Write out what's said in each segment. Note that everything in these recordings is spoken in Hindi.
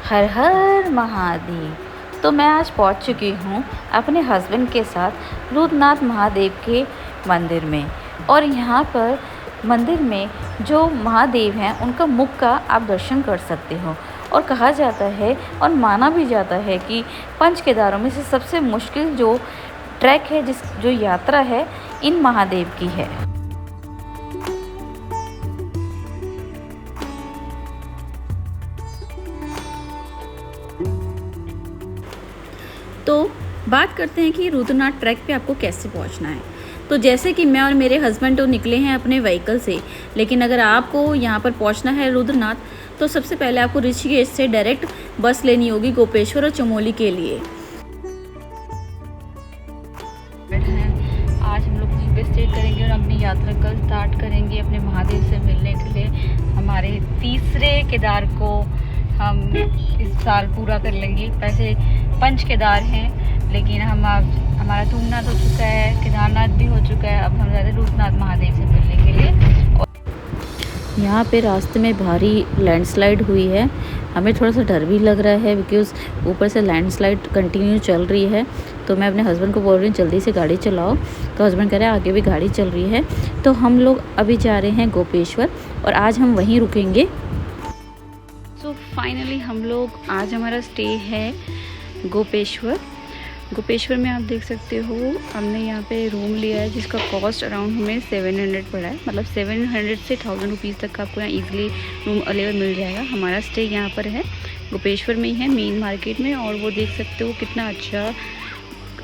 हर हर महादेव। तो मैं आज पहुंच चुकी हूं अपने हस्बैंड के साथ रुद्रनाथ महादेव के मंदिर में। और यहां पर मंदिर में जो महादेव हैं उनका मुख का आप दर्शन कर सकते हो। और कहा जाता है और माना भी जाता है कि पंच केदारों में से सबसे मुश्किल जो ट्रैक है, जो यात्रा है, इन महादेव की है। तो बात करते हैं कि रुद्रनाथ ट्रैक पे आपको कैसे पहुंचना है। तो जैसे कि मैं और मेरे हस्बैंड तो निकले हैं अपने व्हीकल से, लेकिन अगर आपको यहाँ पर पहुंचना है रुद्रनाथ, तो सबसे पहले आपको ऋषिकेश से डायरेक्ट बस लेनी होगी गोपेश्वर और चमोली के लिए। आज हम लोग वहीं पे स्टे करेंगे और अपनी यात्रा कल स्टार्ट करेंगे अपने महादेव से मिलने के लिए। हमारे तीसरे केदार को हम इस साल पूरा कर लेंगे। वैसे पंच केदार हैं, लेकिन हम आज हमारा तुंगनाथ हो चुका है, केदारनाथ भी हो चुका है। अब हम जा रहे हैं रुद्रनाथ महादेव से मिलने के लिए। और यहाँ पे रास्ते में भारी लैंडस्लाइड हुई है। हमें थोड़ा सा डर भी लग रहा है बिकॉज़ ऊपर से लैंडस्लाइड कंटिन्यू चल रही है। तो मैं अपने हस्बैंड को बोल रही हूँ जल्दी से गाड़ी चलाओ, तो हस्बैंड कह रहे हैं आगे भी गाड़ी चल रही है। तो हम लोग अभी जा रहे हैं गोपेश्वर और आज हम वहीं रुकेंगे। सो फाइनली हम लोग आज हमारा स्टे है गोपेश्वर में। आप देख सकते हो हमने यहाँ पे रूम लिया है जिसका कॉस्ट अराउंड हमें 700 पड़ा है। मतलब 700 से 1000 रुपीज़ तक का आपको यहाँ ईजिली रूम अवेलेबल मिल जाएगा। हमारा स्टे यहाँ पर है गोपेश्वर में ही है, मेन मार्केट में। और वो देख सकते हो कितना अच्छा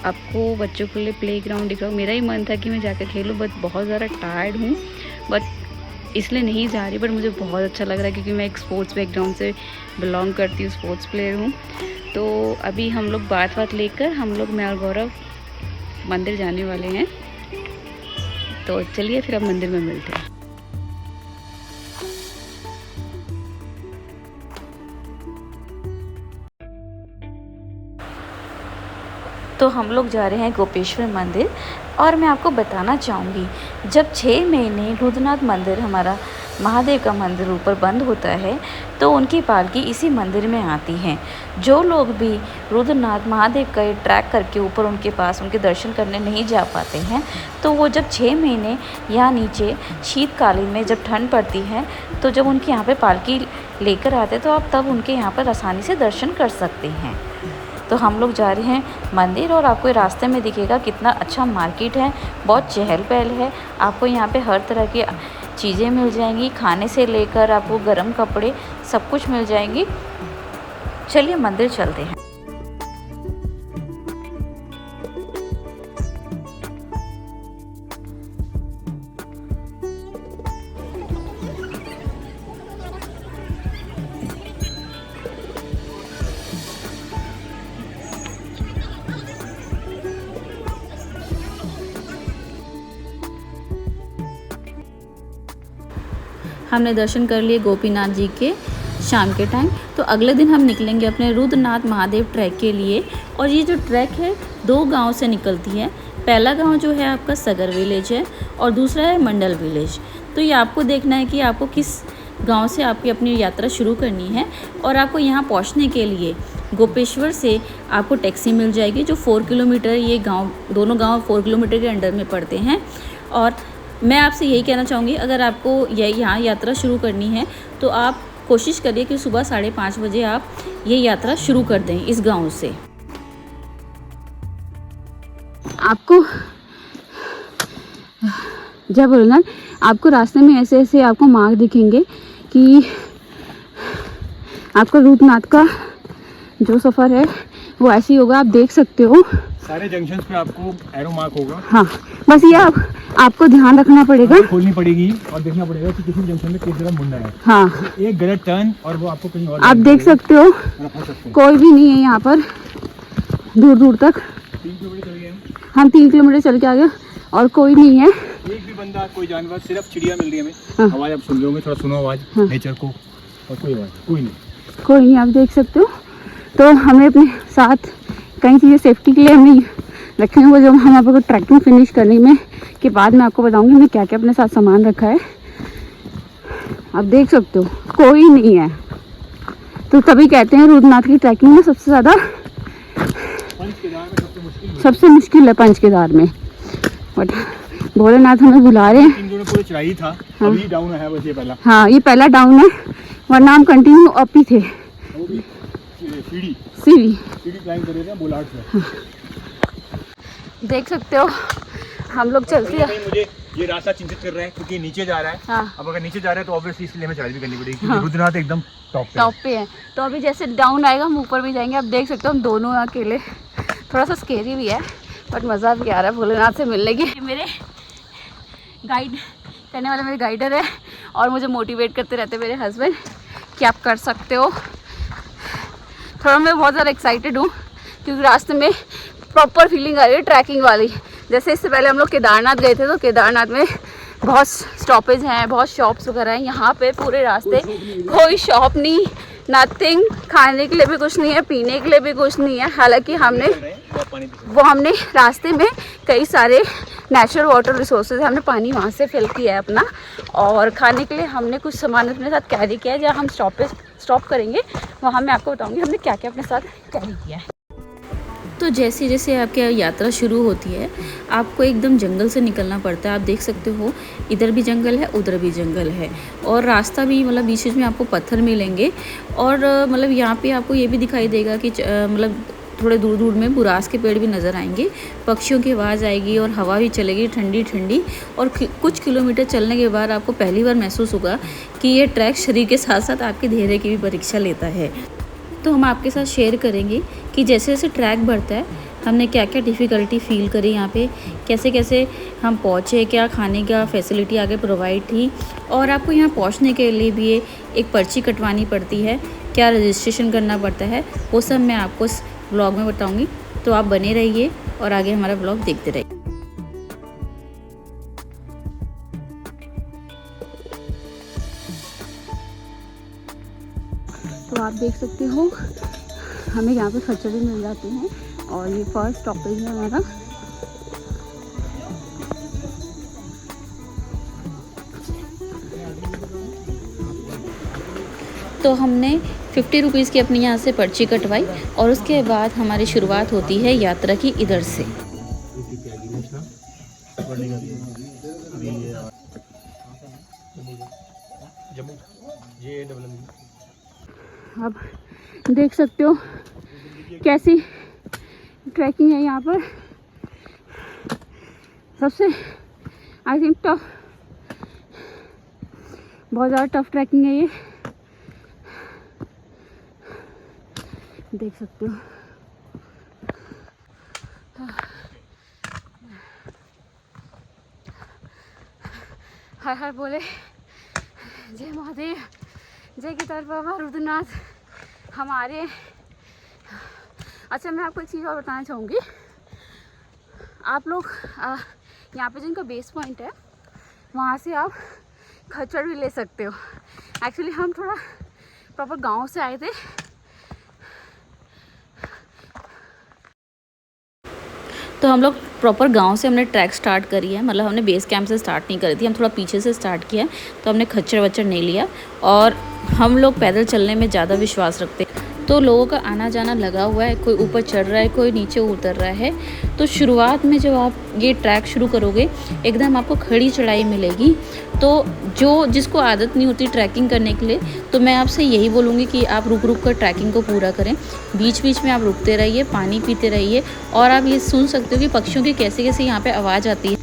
आपको बच्चों के लिए प्ले ग्राउंड दिख रहा हो। मेरा ही मन था कि मैं जाकर खेलूँ, बट बहुत ज़्यादा टायर्ड हूँ, बट इसलिए नहीं जा रही। बट मुझे बहुत अच्छा लग रहा है क्योंकि मैं एक स्पोर्ट्स बैकग्राउंड से बिलोंग करती हूँ, स्पोर्ट्स प्लेयर हूँ। तो अभी हम लोग बात लेकर हम लोग मैं और गौरव मंदिर जाने वाले हैं। तो चलिए फिर अब मंदिर में मिलते हैं। तो हम लोग जा रहे हैं गोपेश्वर मंदिर। और मैं आपको बताना चाहूँगी, जब 6 महीने रुद्रनाथ मंदिर, हमारा महादेव का मंदिर ऊपर बंद होता है, तो उनकी पालकी इसी मंदिर में आती हैं। जो लोग भी रुद्रनाथ महादेव का ये ट्रैक करके ऊपर उनके पास उनके दर्शन करने नहीं जा पाते हैं, तो वो जब 6 महीने यहाँ नीचे शीतकालीन में जब ठंड पड़ती है, तो जब उनके यहाँ पे पालकी लेकर आते हैं, तो आप तब उनके यहाँ पर आसानी से दर्शन कर सकते हैं। तो हम लोग जा रहे हैं मंदिर और आपको रास्ते में दिखेगा कितना अच्छा मार्केट है, बहुत चहल पहल है। आपको यहाँ पे हर तरह की चीज़ें मिल जाएंगी, खाने से लेकर आपको गर्म कपड़े सब कुछ मिल जाएंगी। चलिए मंदिर चलते हैं। हमने दर्शन कर लिए गोपीनाथ जी के शाम के टाइम। तो अगले दिन हम निकलेंगे अपने रुद्रनाथ महादेव ट्रैक के लिए। और ये जो ट्रैक है 2 गांव से निकलती है। पहला गांव जो है आपका सगर विलेज है और दूसरा है मंडल विलेज। तो ये आपको देखना है कि आपको किस गांव से आपकी अपनी यात्रा शुरू करनी है। और आपको यहाँ पहुँचने के लिए गोपेश्वर से आपको टैक्सी मिल जाएगी जो 4 किलोमीटर, ये गाँव दोनों गाँव 4 किलोमीटर के अंडर में पड़ते हैं। और मैं आपसे यही कहना चाहूँगी, अगर आपको यहाँ यात्रा शुरू करनी है तो आप कोशिश करिए कि सुबह 5:30 बजे आप ये यात्रा शुरू कर दें इस गांव से। आपको जब बोलना, आपको रास्ते में ऐसे ऐसे आपको मार्ग दिखेंगे कि आपका रुद्रनाथ का जो सफ़र है वो ऐसे ही होगा। आप देख सकते हो सारे जंक्शंस पे आपको एरो मार्क होगा। हाँ, बस ये आपको ध्यान रखना पड़ेगा, खोलनी पड़ेगी और देखना पड़ेगा कि किसी जंक्शन में किस तरह मुड़ना है। हाँ, एक गलत टर्न और वो आपको कहीं और आप देख सकते हो कोई भी नहीं है यहाँ पर दूर दूर तक। 3 किलोमीटर चल गए हम 3 किलोमीटर चल के आ गए और कोई नहीं है, एक भी बंदा, कोई जानवर, सिर्फ चिड़िया मिल रही है हमें। हाँ। आवाज़ आप सुन रहे होंगे, थोड़ा सुनो आवाज़। हाँ। नेचर को, और कोई आवाज़ कोई नहीं, आप देख सकते हो। तो हमें अपने साथ कई चीज़ें सेफ्टी के लिए हमने रखे हैं, वो जब हम आपको ट्रैकिंग फिनिश करने में के बाद मैं आपको बताऊंगी हमने क्या क्या अपने साथ सामान रखा है। आप देख सकते हो कोई नहीं है, तो तभी कहते हैं रुद्रनाथ की ट्रैकिंग में सबसे ज़्यादा सबसे मुश्किल है पंच केदार में। बट भोलेनाथ हमें बुला रहे हैं। पूरी चढ़ाई था, हाँ। अभी डाउन है बस ये पहला। हाँ ये पहला डाउन है, वरना हम कंटिन्यू अप ही थे। वो भी सीढ़ी क्लाइंब कर रहे थे बोलाट से। हाँ। देख सकते हो हम लोग चलते हैं। मुझे ये रास्ता चिंतित कर रहा है क्योंकि नीचे जा रहा है। हाँ। अब अगर नीचे जा रहे हैं तो ऑब्वियसली इसलिए हमें चढ़ाई भी करनी पड़ेगी। हाँ। रुद्रनाथ एकदम टॉप पे है। तो अभी जैसे डाउन आएगा हम ऊपर भी जाएंगे। आप देख सकते हो हम दोनों अकेले, थोड़ा सा स्केरी भी है बट मज़ा भी आ रहा है भोलेनाथ से मिलने की। मेरे गाइड करने वाले मेरे गाइडर है और मुझे मोटिवेट करते रहते मेरे हस्बैंड कि आप कर सकते हो। थोड़ा मैं बहुत ज़्यादा एक्साइटेड हूँ क्योंकि रास्ते में प्रॉपर फीलिंग आ रही है ट्रैकिंग वाली। जैसे इससे पहले हम लोग केदारनाथ गए थे तो केदारनाथ में बहुत स्टॉपेज हैं, बहुत शॉप्स वगैरह हैं। यहाँ पे पूरे रास्ते कोई शॉप नहीं, नथिंग, खाने के लिए भी कुछ नहीं है, पीने के लिए भी कुछ नहीं है। हालांकि हमने रास्ते में कई सारे नेचुरल वाटर रिसोर्सेज है, हमने पानी वहाँ से फिल किया है अपना। और खाने के लिए हमने कुछ सामान अपने साथ कैरी किया है। जहाँ हम स्टॉप करेंगे वहाँ मैं आपको बताऊँगी हमने क्या क्या अपने साथ कैरी किया है। तो जैसे जैसे आपकी यात्रा शुरू होती है आपको एकदम जंगल से निकलना पड़ता है। आप देख सकते हो इधर भी जंगल है, उधर भी जंगल है और रास्ता भी मतलब बीच बीच में आपको पत्थर मिलेंगे। और मतलब यहाँ पे आपको ये भी दिखाई देगा कि मतलब थोड़े दूर दूर में बुरास के पेड़ भी नज़र आएंगे, पक्षियों की आवाज़ आएगी और हवा भी चलेगी ठंडी ठंडी। और कुछ किलोमीटर चलने के बाद आपको पहली बार महसूस होगा कि ये ट्रैक शरीर के साथ साथ आपके धैर्य की भी परीक्षा लेता है। तो हम आपके साथ शेयर करेंगे कि जैसे जैसे ट्रैक बढ़ता है हमने क्या क्या डिफ़िकल्टी फ़ील करी, यहाँ पे कैसे कैसे हम पहुँचे, क्या खाने का फैसिलिटी आगे प्रोवाइड थी। और आपको यहाँ पहुँचने के लिए भी एक पर्ची कटवानी पड़ती है, क्या रजिस्ट्रेशन करना पड़ता है, वो सब मैं आपको इस ब्लॉग में बताऊँगी। तो आप बने रहिए और आगे हमारा ब्लॉग देखते रहिए। तो आप देख सकते हो हमें यहाँ पे खच्चर भी मिल जाते हैं और ये फर्स्ट स्टॉपेज है हमारा। तो हमने 50 रुपीज़ की अपनी यहाँ से पर्ची कटवाई और उसके बाद हमारी शुरुआत होती है यात्रा की इधर से। आप देख सकते हो कैसी ट्रैकिंग है यहाँ पर। सबसे आई थिंक टफ, बहुत ज़्यादा टफ ट्रैकिंग है ये, देख सकते हो। हर हर बोले, जय महादेव, जय केदार बाबा, रुद्रनाथ हमारे। अच्छा मैं आपको एक चीज़ और बताना चाहूँगी। आप लोग यहाँ पे जिनका बेस पॉइंट है वहाँ से आप खच्चर भी ले सकते हो। एक्चुअली हम थोड़ा प्रॉपर गांव से आए थे। तो हम लोग प्रॉपर गांव से हमने ट्रैक स्टार्ट करी है, मतलब हमने बेस कैंप से स्टार्ट नहीं करी थी, हम थोड़ा पीछे से स्टार्ट किया। तो हमने खच्चर वच्चर नहीं लिया और हम लोग पैदल चलने में ज़्यादा विश्वास रखते हैं। तो लोगों का आना जाना लगा हुआ है, कोई ऊपर चढ़ रहा है, कोई नीचे उतर रहा है। तो शुरुआत में जब आप ये ट्रैक शुरू करोगे एकदम आपको खड़ी चढ़ाई मिलेगी। तो जिसको आदत नहीं होती ट्रैकिंग करने के लिए, तो मैं आपसे यही बोलूँगी कि आप रुक रुक कर ट्रैकिंग को पूरा करें। बीच बीच में आप रुकते रहिए, पानी पीते रहिए और आप ये सुन सकते हो कि पक्षियों की कैसे कैसे यहाँ पे आवाज़ आती है।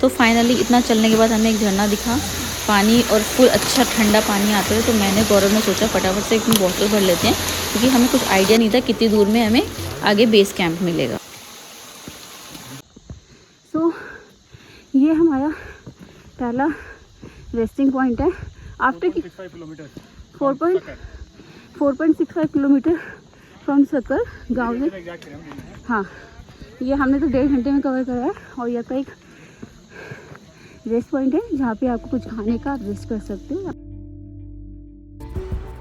तो फाइनली इतना चलने के बाद हमें एक झरना दिखा, पानी और फुल अच्छा ठंडा पानी आता है। तो मैंने गौरव ने सोचा फटाफट से एक बोतल भर लेते हैं क्योंकि हमें कुछ आइडिया नहीं था कितनी दूर में हमें आगे बेस कैंप मिलेगा। तो ये हमारा पहला रेस्टिंग पॉइंट है। आफ्टर 4.65 किलोमीटर फ्रॉम सकल गाँव से। हाँ ये हमने तो 1.5 घंटे में कवर करा है। और यह का एक रेस्ट पॉइंट है जहाँ पे आपको कुछ खाने का आप रेस्ट कर सकते हो।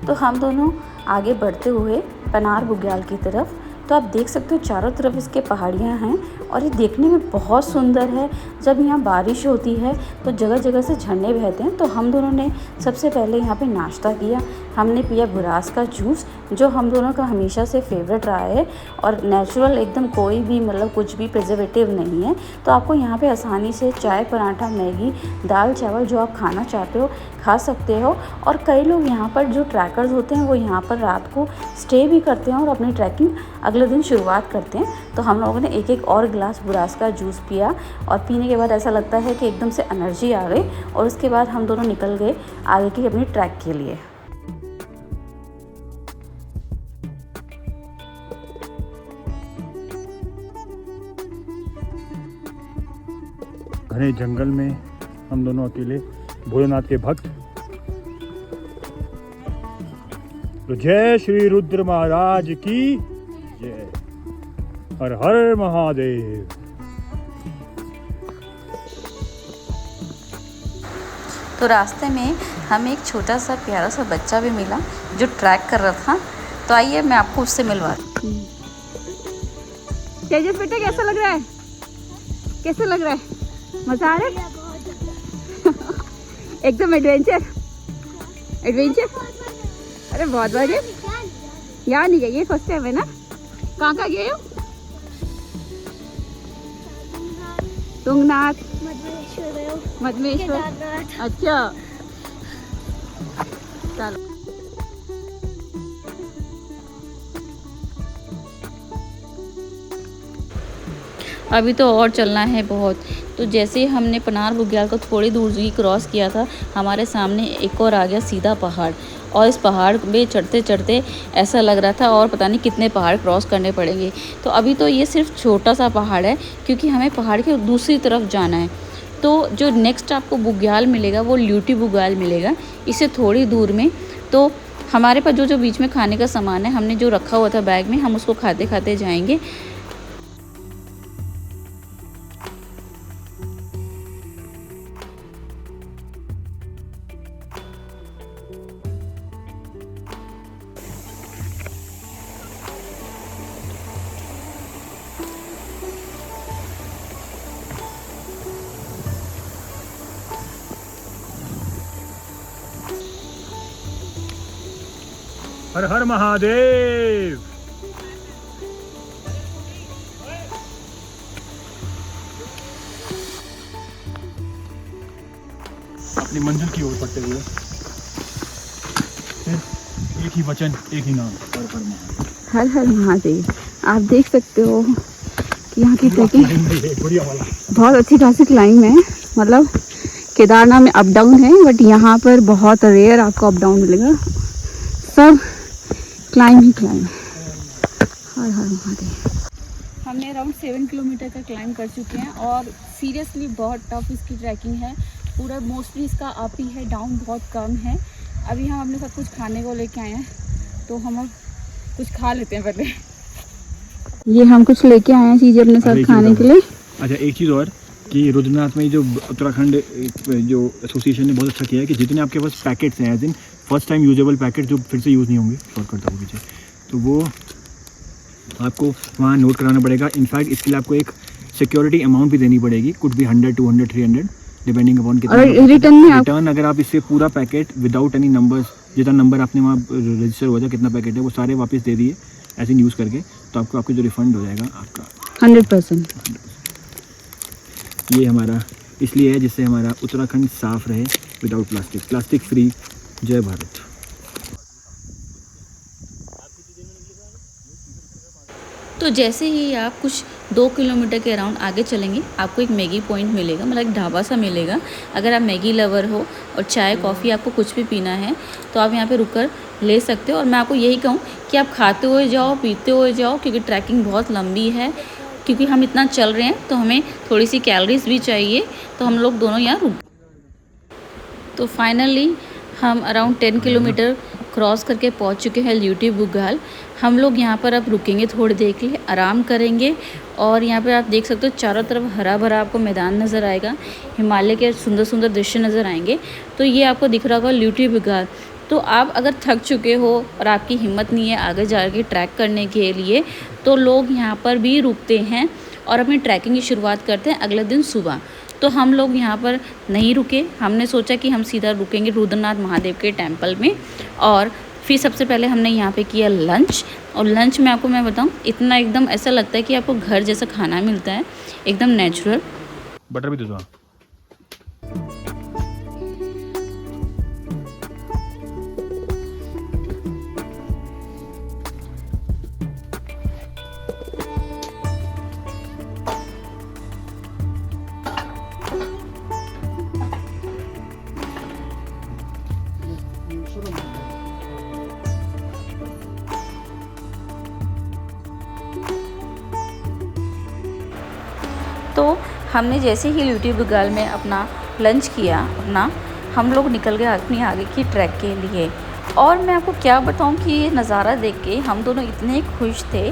तो हम दोनों आगे बढ़ते हुए पनार बुग्याल की तरफ तो आप देख सकते हो चारों तरफ इसके पहाड़ियाँ हैं और ये देखने में बहुत सुंदर है। जब यहाँ बारिश होती है तो जगह जगह से झरने बहते हैं। तो हम दोनों ने सबसे पहले यहाँ पे नाश्ता किया। हमने पिया बुरास का जूस, जो हम दोनों का हमेशा से फेवरेट रहा है और नेचुरल एकदम, कोई भी मतलब कुछ भी प्रिजर्वेटिव नहीं है। तो आपको यहाँ पे आसानी से चाय, पराठा, मैगी, दाल, चावल जो आप खाना चाहते हो खा सकते हो। और कई लोग यहाँ पर जो ट्रैकर्स होते हैं वो यहाँ पर रात को स्टे भी करते हैं और अपनी ट्रैकिंग अगले दिन शुरुआत करते हैं। तो हम लोगों ने एक एक और गिलास बुरास का जूस पिया और पीने के बाद ऐसा लगता है कि एकदम से एनर्जी आ गई। और उसके बाद हम दोनों निकल गए आगे की अपनी ट्रैक के लिए। घने जंगल में हम दोनों अकेले, भोलेनाथ के भक्त। तो जय श्री रुद्र महाराज की जय। हर हर महादेव। तो रास्ते में हमें एक छोटा सा प्यारा सा बच्चा भी मिला जो ट्रैक कर रहा था। तो आइए मैं आपको उससे मिलवाती हूँ। तेजस बेटा कैसा लग रहा है? कैसा लग रहा है? मजा आ रहा है? एकदम एडवेंचर। अरे बहुत बढ़िया। यहाँ नहीं गई, फर्स्ट टाइम है ना? कहाँ गए हो? तुंगनाथ, मधमेश्वर। अच्छा चलो। अभी तो और चलना है बहुत। तो जैसे ही हमने पनार बुग्याल को थोड़ी दूर ही क्रॉस किया था, हमारे सामने एक और आ गया सीधा पहाड़। और इस पहाड़ पे चढ़ते चढ़ते ऐसा लग रहा था और पता नहीं कितने पहाड़ क्रॉस करने पड़ेंगे। तो अभी तो ये सिर्फ छोटा सा पहाड़ है क्योंकि हमें पहाड़ के दूसरी तरफ जाना है। तो जो नेक्स्ट आपको बुग्याल मिलेगा वो ल्यूटी बुग्याल मिलेगा, इससे थोड़ी दूर में। तो हमारे पास जो बीच में खाने का सामान है, हमने जो रखा हुआ था बैग में, हम उसको खाते खाते जाएंगे। हर हर महादेव। अपनी मंजिल की ओर बढ़ते हुए फिर एक ही वचन, एक ही नाम, हर हर महादेव। हर हर महादेव। आप देख सकते हो कि यहाँ की ट्रैकिंग बहुत अच्छी खासी क्लाइंब है। मतलब केदारनाथ में अप डाउन है, बट यहाँ पर बहुत रेयर आपको अप डाउन मिलेगा। सब क्लाइंब ही क्लाइंब। हर हर महादेव। हमने अराउंड 7 किलोमीटर का क्लाइंब कर चुके हैं और सीरियसली बहुत टफ इसकी ट्रैकिंग है। पूरा मोस्टली इसका अप ही है, डाउन बहुत कम है। अभी हम अपने सब कुछ खाने को लेके आए हैं, तो हम अब कुछ खा लेते हैं पहले। ये हम कुछ लेके आए हैं चीज़ें अपने साथ खाने के लिए। अच्छा, एक चीज़ और कि रुद्रनाथ में जो उत्तराखंड जो एसोसिएशन ने बहुत अच्छा किया है कि जितने आपके पास पैकेट्स हैं, as in first time usable packet जो फिर से यूज़ नहीं होंगे, शॉर्ट करता हूँ पीछे, तो वो आपको वहाँ नोट कराना पड़ेगा। इनफैक्ट इसके लिए आपको एक सिक्योरिटी अमाउंट भी देनी पड़ेगी, कुड भी 100, 200, 300 डिपेंडिंग अपॉन कितना। रिटर्न अगर आप इससे पूरा पैकेट विदाउट एनी नंबर्स, जितना नंबर आपने वहाँ रजिस्टर हुआ था, कितना पैकेट है, वो सारे वापस दे दिए ऐसे यूज़ करके, तो आपको जो रिफंड हो जाएगा आपका 100%। ये हमारा इसलिए है जिससे हमारा उत्तराखंड साफ रहे, विदाउट प्लास्टिक फ्री। जय भारत। तो जैसे ही आप कुछ 2 किलोमीटर के अराउंड आगे चलेंगे, आपको एक मैगी पॉइंट मिलेगा, मतलब एक ढाबा सा मिलेगा। अगर आप मैगी लवर हो और चाय कॉफ़ी आपको कुछ भी पीना है तो आप यहाँ पे रुककर ले सकते हो। और मैं आपको यही कहूँ कि आप खाते हुए जाओ, पीते हुए जाओ, क्योंकि ट्रैकिंग बहुत लंबी है। क्योंकि हम इतना चल रहे हैं तो हमें थोड़ी सी कैलोरीज भी चाहिए, तो हम लोग दोनों यहाँ रुक। तो फाइनली हम अराउंड 10 किलोमीटर क्रॉस करके पहुंच चुके हैं ल्यूटी बुग्याल। हम लोग यहाँ पर अब रुकेंगे, थोड़ी देर के लिए आराम करेंगे। और यहाँ पर आप देख सकते हो चारों तरफ हरा भरा आपको मैदान नज़र आएगा, हिमालय के सुंदर सुंदर दृश्य नज़र आएंगे। तो ये आपको दिख रहा होगा ल्यूटी बुग्याल। तो आप अगर थक चुके हो और आपकी हिम्मत नहीं है आगे जाके ट्रैक करने के लिए, तो लोग यहाँ पर भी रुकते हैं और अपनी ट्रैकिंग की शुरुआत करते हैं अगले दिन सुबह। तो हम लोग यहाँ पर नहीं रुके, हमने सोचा कि हम सीधा रुकेंगे रुद्रनाथ महादेव के टेम्पल में। और फिर सबसे पहले हमने यहाँ पे किया लंच। और लंच में आपको मैं बताऊँ, इतना एकदम ऐसा लगता है कि आपको घर जैसा खाना मिलता है, एकदम नेचुरल। बटर भी दे दो। तो हमने जैसे ही ल्यूटी बुग्याल में अपना लंच किया हम लोग निकल गए अपनी आगे की ट्रैक के लिए। और मैं आपको क्या बताऊं कि ये नज़ारा देख के हम दोनों इतने खुश थे।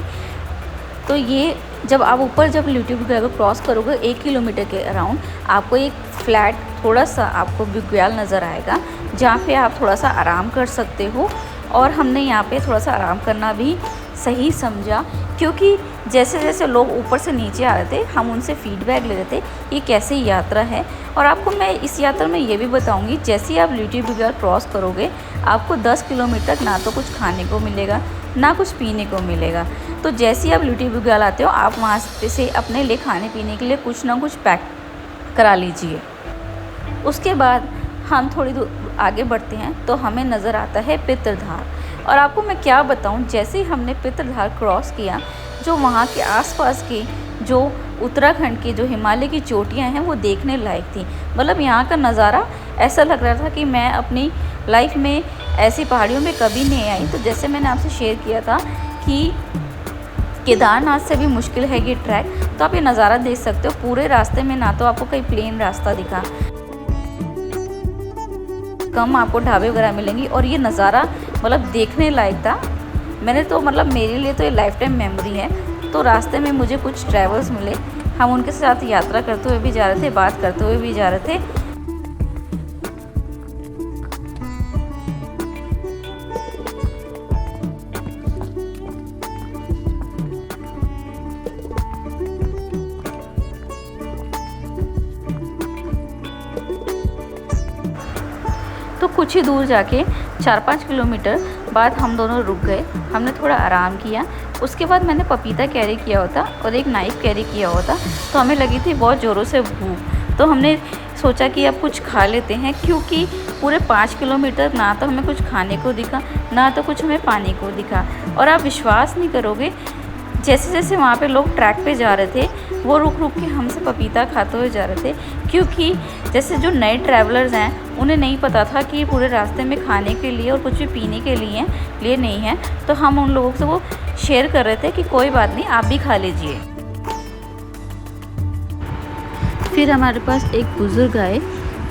तो ये जब आप ऊपर जब ल्यूटी बुग्याल को क्रॉस करोगे 1 किलोमीटर के अराउंड आपको एक फ्लैट थोड़ा सा आपको बुग्याल नज़र आएगा, जहाँ पे आप थोड़ा सा आराम कर सकते हो। और हमने यहाँ पे थोड़ा सा आराम करना भी सही समझा, क्योंकि जैसे जैसे लोग ऊपर से नीचे आ रहे थे हम उनसे फीडबैक ले रहे थे ये कैसी यात्रा है। और आपको मैं इस यात्रा में ये भी बताऊंगी, जैसे ही आप ल्यूटी बुग्याल क्रॉस करोगे आपको 10 किलोमीटर तक ना तो कुछ खाने को मिलेगा ना कुछ पीने को मिलेगा। तो जैसे ही आप ल्यूटी बुग्याल आते हो आप वहाँ से अपने लिए खाने पीने के लिए कुछ ना कुछ पैक करा लीजिए। उसके बाद हम थोड़ी दूर आगे बढ़ते हैं तो हमें नज़र आता है पितरधार। और आपको मैं क्या बताऊं, जैसे ही हमने पितरधार क्रॉस किया, जो वहाँ के आसपास के जो उत्तराखंड की जो हिमालय की चोटियाँ हैं वो देखने लायक थी। मतलब यहाँ का नज़ारा ऐसा लग रहा था कि मैं अपनी लाइफ में ऐसी पहाड़ियों में कभी नहीं आई। तो जैसे मैंने आपसे शेयर किया था कि केदारनाथ से भी मुश्किल है ये ट्रैक, तो आप ये नज़ारा देख सकते हो। पूरे रास्ते में ना तो आपको कहीं प्लेन रास्ता दिखा, कम आपको ढाबे वगैरह मिलेंगी। और ये नज़ारा मतलब देखने लायक था। मैंने तो मतलब मेरे लिए तो ये लाइफ टाइम मेमोरी है। तो रास्ते में मुझे कुछ ट्रैवल्स मिले, हम उनके साथ यात्रा करते हुए भी जा रहे थे, बात करते हुए भी जा रहे थे। तो कुछ ही दूर जाके 4-5 किलोमीटर बाद हम दोनों रुक गए, हमने थोड़ा आराम किया। उसके बाद मैंने पपीता कैरी किया होता और एक नाइफ़ कैरी किया होता। तो हमें लगी थी बहुत ज़ोरों से भूख, तो हमने सोचा कि अब कुछ खा लेते हैं, क्योंकि पूरे 5 किलोमीटर ना तो हमें कुछ खाने को दिखा ना तो कुछ हमें पानी को दिखा। और आप विश्वास नहीं करोगे, जैसे जैसे वहाँ पे लोग ट्रैक पे जा रहे थे वो रुक रुक के हमसे पपीता खाते हुए जा रहे थे, क्योंकि जैसे जो नए ट्रैवलर्स हैं उन्हें नहीं पता था कि पूरे रास्ते में खाने के लिए और कुछ भी पीने के लिए नहीं है। तो हम उन लोगों से वो शेयर कर रहे थे कि कोई बात नहीं, आप भी खा लीजिए। फिर हमारे पास एक बुज़ुर्ग आए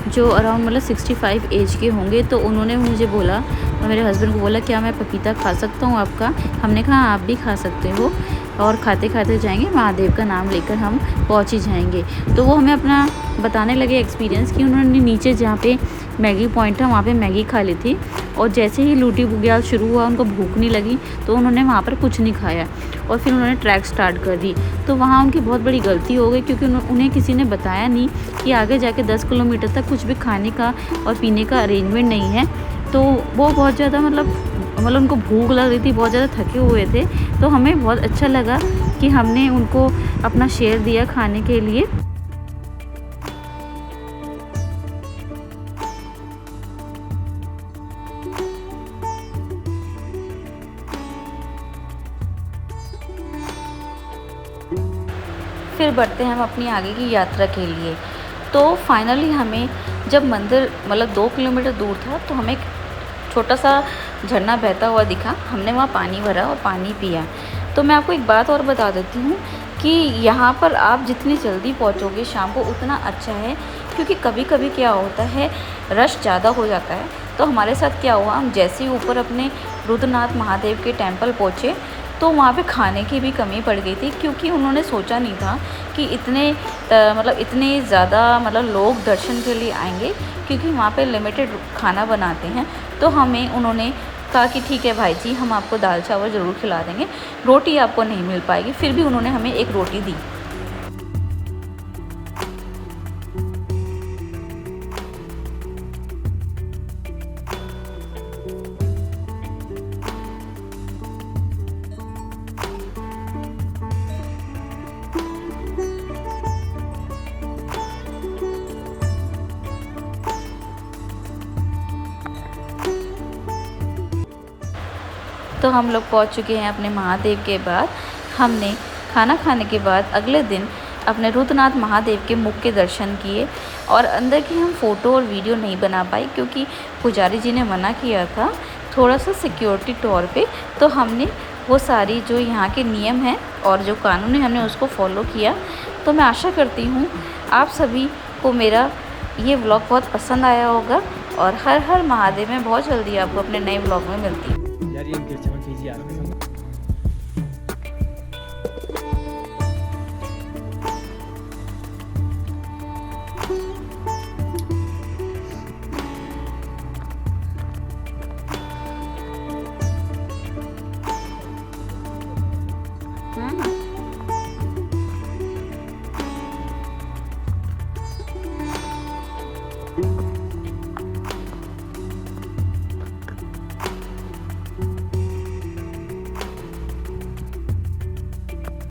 जो अराउंड मतलब 65 एज के होंगे। तो उन्होंने मुझे बोला, मेरे हस्बैंड को बोला, क्या मैं पपीता खा सकता हूँ आपका? हमने कहा आप भी खा सकते हो, और खाते खाते जाएंगे, महादेव का नाम लेकर हम पहुँच ही जाएंगे। तो वो हमें अपना बताने लगे एक्सपीरियंस कि उन्होंने नीचे जहाँ पे मैगी पॉइंट था वहाँ पे मैगी खा ली थी, और जैसे ही ल्यूटी बुग्याल शुरू हुआ उनको भूख नहीं लगी तो उन्होंने वहाँ पर कुछ नहीं खाया और फिर उन्होंने ट्रैक स्टार्ट कर दी। तो वहाँ उनकी बहुत बड़ी गलती हो गई, क्योंकि उन्हें किसी ने बताया नहीं कि आगे जाके 10 किलोमीटर तक कुछ भी खाने का और पीने का अरेंजमेंट नहीं है। तो वो बहुत ज़्यादा मतलब उनको भूख लग रही थी, बहुत ज़्यादा थके हुए थे। तो हमें बहुत अच्छा लगा कि हमने उनको अपना शेयर दिया खाने के लिए। फिर बढ़ते हैं हम अपनी आगे की यात्रा के लिए। तो फाइनली हमें जब मंदिर मतलब 2 किलोमीटर दूर था तो हमें एक छोटा सा झरना बहता हुआ दिखा। हमने वहाँ पानी भरा और पानी पिया। तो मैं आपको एक बात और बता देती हूँ कि यहाँ पर आप जितनी जल्दी पहुँचोगे शाम को उतना अच्छा है, क्योंकि कभी कभी क्या होता है रश ज़्यादा हो जाता है। तो हमारे साथ क्या हुआ, हम जैसे ही ऊपर अपने रुद्रनाथ महादेव के टेंपल पहुँचे तो वहाँ पे खाने की भी कमी पड़ गई थी, क्योंकि उन्होंने सोचा नहीं था कि इतने ज़्यादा लोग दर्शन के लिए आएंगे, क्योंकि वहाँ पे लिमिटेड खाना बनाते हैं। तो हमें उन्होंने कहा कि ठीक है भाई जी, हम आपको दाल चावल ज़रूर खिला देंगे, रोटी आपको नहीं मिल पाएगी। फिर भी उन्होंने हमें एक रोटी दी। तो हम लोग पहुंच चुके हैं अपने महादेव के बाद। हमने खाना खाने के बाद अगले दिन अपने रुद्रनाथ महादेव के मुख के दर्शन किए, और अंदर की हम फ़ोटो और वीडियो नहीं बना पाई, क्योंकि पुजारी जी ने मना किया था थोड़ा सा सिक्योरिटी तौर पे। तो हमने वो सारी जो यहाँ के नियम हैं और जो कानून है, हमने उसको फॉलो किया। तो मैं आशा करती हूँ आप सभी को मेरा ये व्लॉग बहुत पसंद आया होगा, और हर हर महादेव में बहुत जल्दी आपको अपने नए व्लॉग में मिलती हूँ। यार ये गिरचमन कीजिए यार।